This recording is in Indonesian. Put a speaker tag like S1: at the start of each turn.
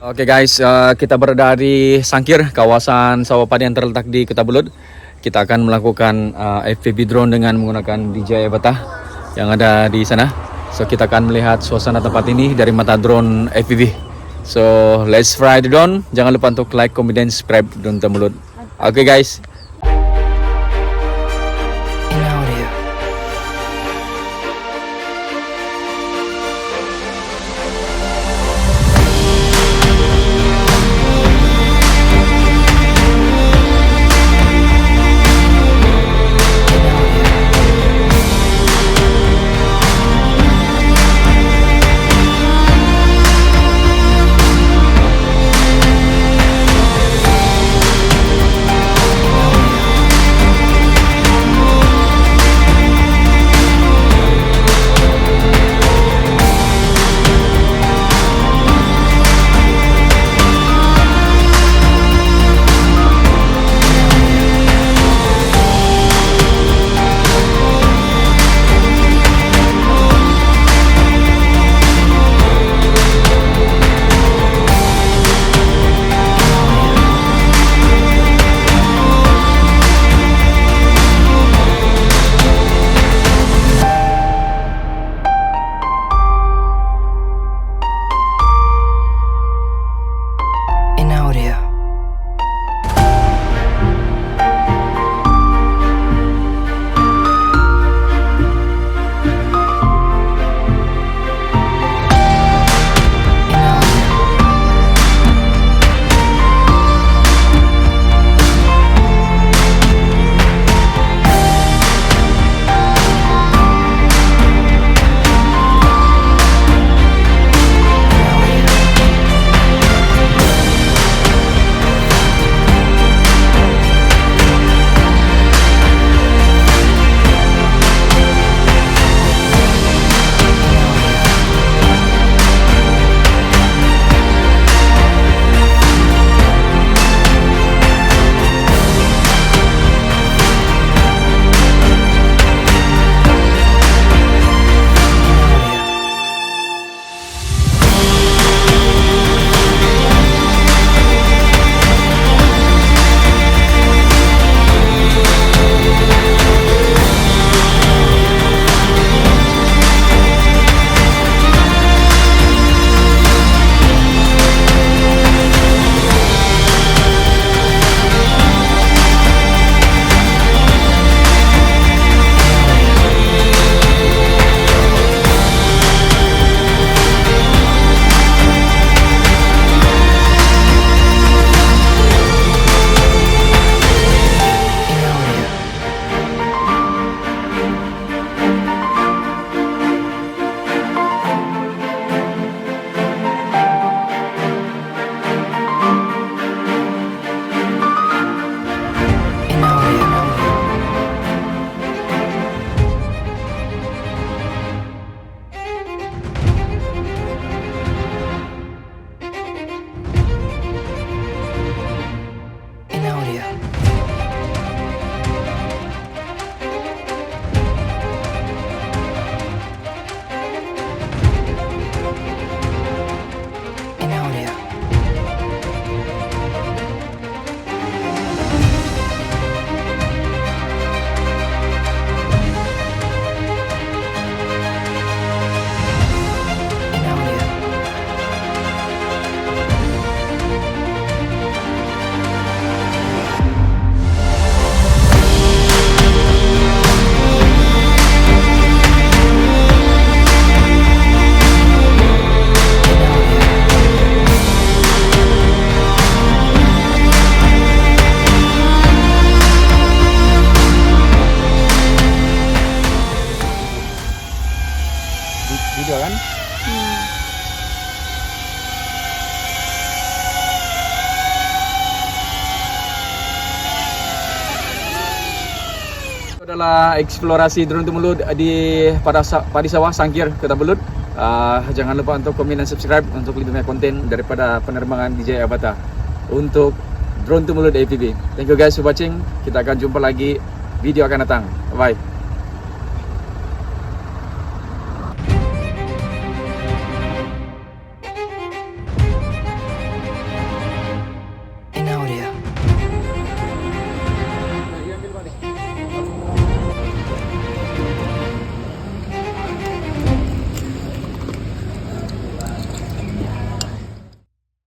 S1: Oke guys, kita berada di Sangkir, kawasan sawah padi yang terletak di Kota Belud. Kita akan melakukan FPV drone dengan menggunakan DJI Avata yang ada di sana. So kita akan melihat suasana tempat ini dari mata drone FPV. So let's fly the drone. Jangan lupa untuk like, comment, dan subscribe Drone Belud. Oke guys. Video kan? Itu adalah eksplorasi drone Belud di padi sawah Sangkir, Kota Belud. Jangan lupa untuk komen dan subscribe untuk lebih banyak konten daripada penerbangan DJI Avata untuk drone Belud FPV. Thank you guys for watching. Kita akan jumpa lagi video akan datang. Bye.